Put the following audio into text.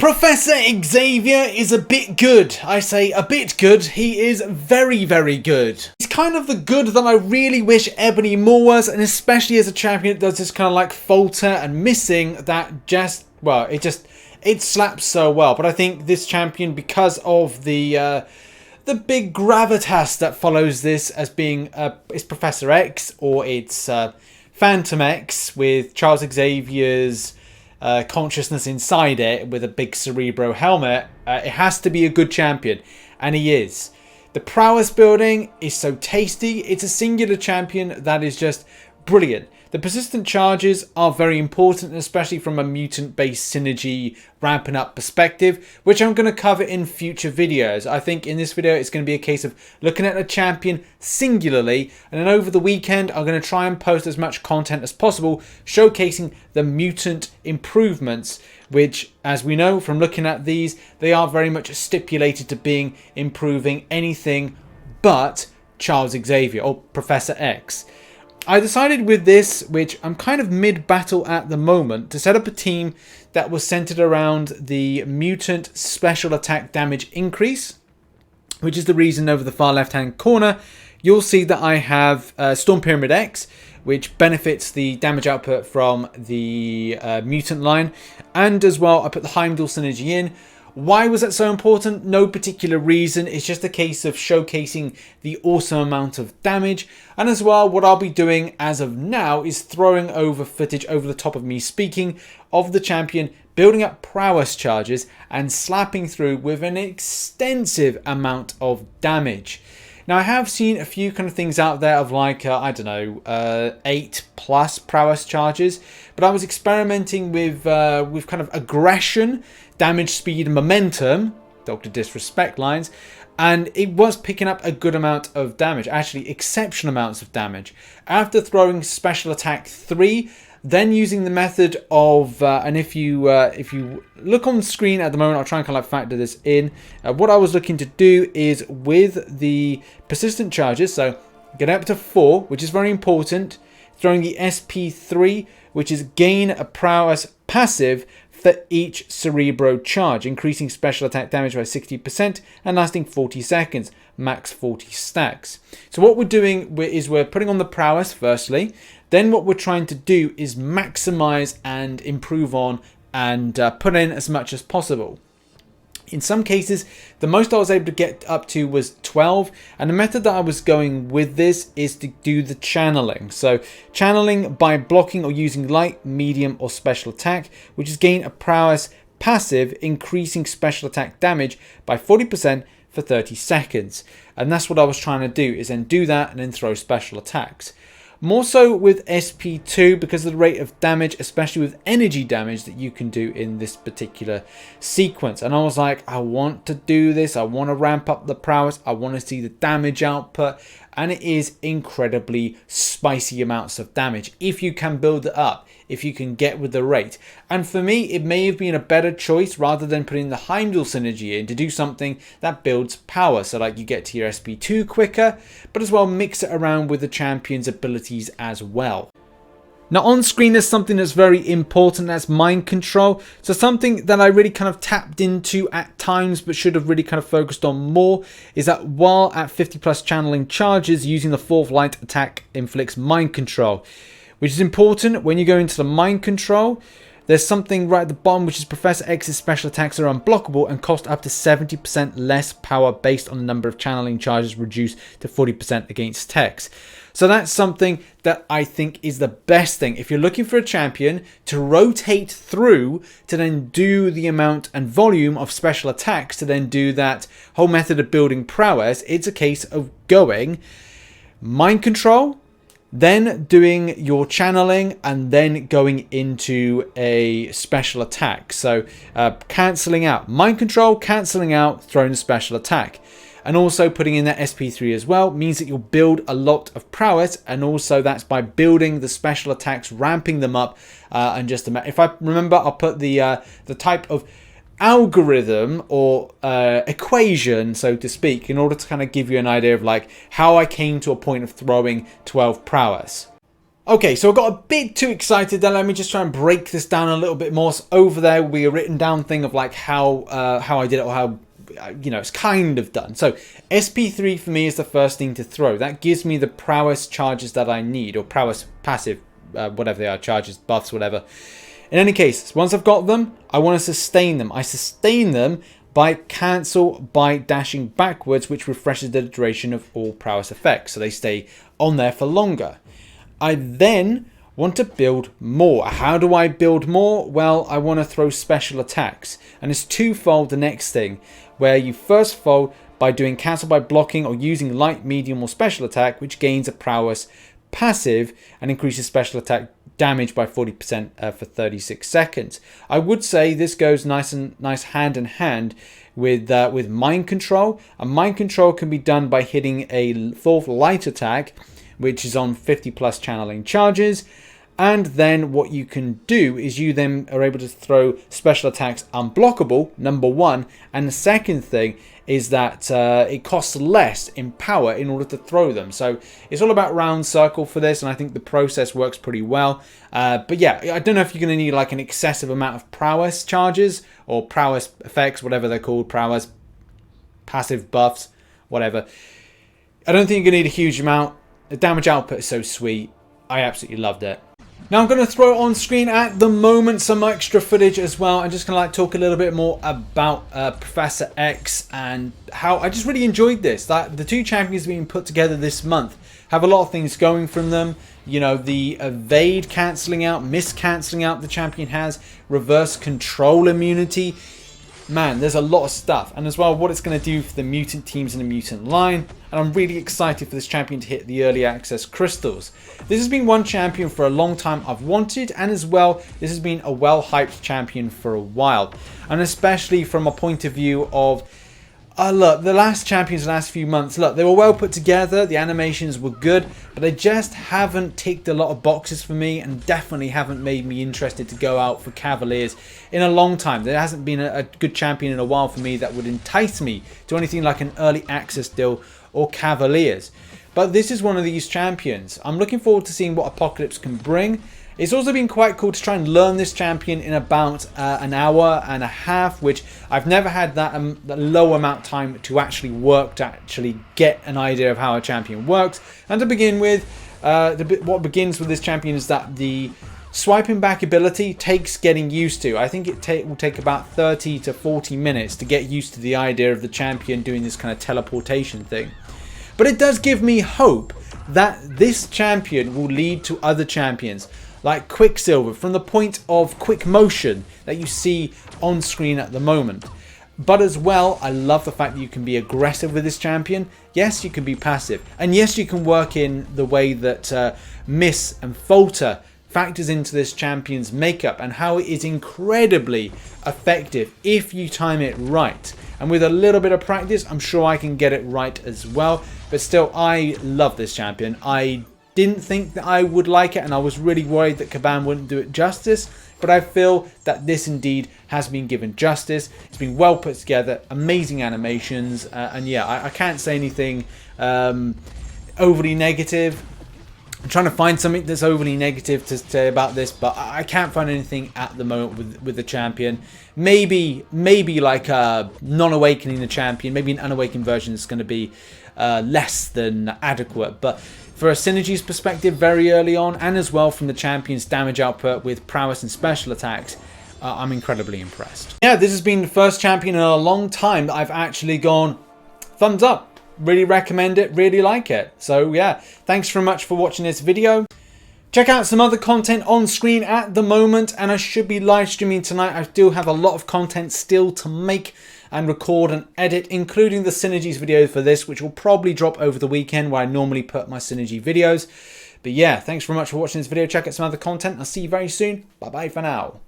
Professor Xavier is a bit good. I say a bit good. He is very, very good. He's kind of the good that I really wish Ebony Maw was, and especially as a champion, it does this kind of like falter and missing that just, well, it slaps so well. But I think this champion, because of the big gravitas that follows this as being it's Professor X, or it's Phantom X with Charles Xavier's consciousness inside it with a big Cerebro helmet, it has to be a good champion, and he is. The Prowess building is so tasty. It's a singular champion that is just brilliant. The persistent charges are very important, especially from a mutant-based synergy ramping up perspective, which I'm going to cover in future videos. I think in this video it's going to be a case of looking at a champion singularly, and then over the weekend I'm going to try and post as much content as possible showcasing the mutant improvements, which, as we know from looking at these, they are very much stipulated to being improving anything but Charles Xavier or Professor X. I decided with this, which I'm kind of mid-battle at the moment, to set up a team that was centered around the mutant special attack damage increase, which is the reason over the far left-hand corner, you'll see that I have Storm Pyramid X, which benefits the damage output from the mutant line, and as well I put the Heimdall synergy in. Why was that so important? No particular reason. It's just a case of showcasing the awesome amount of damage. And as well, what I'll be doing as of now is throwing over footage over the top of me speaking of the champion, building up prowess charges and slapping through with an extensive amount of damage. Now, I have seen a few kind of things out there of like, I don't know, 8+ prowess charges. But I was experimenting with kind of aggression, damage, speed, and momentum, Dr. Disrespect lines, and it was picking up a good amount of damage, actually exceptional amounts of damage. After throwing special attack 3, then using the method of, and if you look on the screen at the moment, I'll try and kind of factor this in. What I was looking to do is with the persistent charges, so get up to 4, which is very important, throwing the SP3, which is gain a prowess passive for each Cerebro charge, increasing special attack damage by 60% and lasting 40 seconds, max 40 stacks. So what we're doing is we're putting on the prowess firstly, then what we're trying to do is maximize and improve on and put in as much as possible. In some cases, the most I was able to get up to was 12, and the method that I was going with this is to do the channeling. So channeling by blocking or using light, medium, or special attack, which is gain a prowess passive, increasing special attack damage by 40% for 30 seconds. And that's what I was trying to do, is then do that and then throw special attacks. More so with SP2 because of the rate of damage, especially with energy damage that you can do in this particular sequence. And I was like, I want to do this. I want to ramp up the prowess. I want to see the damage output. And it is incredibly spicy amounts of damage if you can build it up, if you can get with the rate. And for me, it may have been a better choice rather than putting the Heimdall synergy in to do something that builds power. So like you get to your SP2 quicker, but as well mix it around with the champion's abilities as well. Now on screen there's something that's very important, that's mind control. So something that I really kind of tapped into at times but should have really kind of focused on more is that while at 50+ channeling charges, using the 4th light attack inflicts mind control, which is important when you go into the mind control. There's something right at the bottom, which is Professor X's special attacks are unblockable and cost up to 70% less power based on the number of channeling charges reduced to 40% against techs. So that's something that I think is the best thing. If you're looking for a champion to rotate through to then do the amount and volume of special attacks to then do that whole method of building prowess, it's a case of going mind control, then doing your channeling, and then going into a special attack. So cancelling out mind control, cancelling out, throwing a special attack. And also putting in that SP3 as well means that you'll build a lot of prowess, and also that's by building the special attacks, ramping them up, and just if I remember, I'll put the type of algorithm or equation, so to speak, in order to kind of give you an idea of like how I came to a point of throwing 12 prowess. Okay, so I got a bit too excited then. Let me just try and break this down a little bit more. So over there will be a written down thing of like how I did it, or how, you know, it's kind of done. So SP3 for me is the first thing to throw. That gives me the prowess charges that I need, or prowess passive, whatever they are, charges, buffs, whatever. In any case, once I've got them, I want to sustain them. I sustain them by cancel by dashing backwards, which refreshes the duration of all prowess effects, so they stay on there for longer. I then want to build more. How do I build more? Well, I want to throw special attacks, and it's twofold. The next thing, where you first fold by doing cancel by blocking or using light, medium, or special attack, which gains a prowess passive and increases special attack damage by 40% for 36 seconds. I would say this goes nice hand in hand with mind control. And mind control can be done by hitting a fourth light attack, which is on 50 plus channeling charges. And then what you can do is you then are able to throw special attacks unblockable, number one. And the second thing is that it costs less in power in order to throw them. So it's all about round circle for this, and I think the process works pretty well. But yeah, I don't know if you're going to need like an excessive amount of prowess charges or prowess effects, whatever they're called, prowess, passive buffs, whatever. I don't think you're going to need a huge amount. The damage output is so sweet. I absolutely loved it. Now I'm going to throw on screen at the moment some extra footage as well. I'm just going to like talk a little bit more about Professor X and how I just really enjoyed this. That the two champions being put together this month have a lot of things going from them. You know, the evade cancelling out, miss cancelling out the champion has, reverse control immunity. Man, there's a lot of stuff. And as well, what it's going to do for the mutant teams in the mutant line. And I'm really excited for this champion to hit the early access crystals. This has been one champion for a long time I've wanted. And as well, this has been a well-hyped champion for a while. And especially from a point of view of, look, the last champions the last few months, look, they were well put together. The animations were good. But they just haven't ticked a lot of boxes for me. And definitely haven't made me interested to go out for Cavaliers in a long time. There hasn't been a good champion in a while for me that would entice me to anything like an early access deal or Cavaliers. But this is one of these champions. I'm looking forward to seeing what Apocalypse can bring. It's also been quite cool to try and learn this champion in about an hour and a half, which I've never had that low amount of time to actually work, to actually get an idea of how a champion works. And to begin with, what begins with this champion is that the swiping back ability takes getting used to. I think it will take about 30 to 40 minutes to get used to the idea of the champion doing this kind of teleportation thing. But it does give me hope that this champion will lead to other champions like Quicksilver from the point of quick motion that you see on screen at the moment. But as well, I love the fact that you can be aggressive with this champion. Yes, you can be passive. And yes, you can work in the way that miss and falter factors into this champion's makeup and how it is incredibly effective if you time it right. And with a little bit of practice, I'm sure I can get it right as well. But still, I love this champion. I didn't think that I would like it, and I was really worried that Caban wouldn't do it justice. But I feel that this indeed has been given justice. It's been well put together, amazing animations, and yeah, I can't say anything overly negative. I'm trying to find something that's overly negative to say about this, but I can't find anything at the moment with the champion. Maybe like non-awakening the champion, maybe an unawakened version is going to be less than adequate, but for a synergies perspective very early on, and as well from the champion's damage output with prowess and special attacks, I'm incredibly impressed. Yeah, this has been the first champion in a long time that I've actually gone thumbs up. Really recommend it, really like it. So yeah, thanks very much for watching this video. Check out some other content on screen at the moment, and I should be live streaming tonight. I do have a lot of content still to make and record and edit, including the synergies video for this, which will probably drop over the weekend where I normally put my synergy videos. But yeah, thanks very much for watching this video. Check out some other content. I'll see you very soon. Bye bye for now.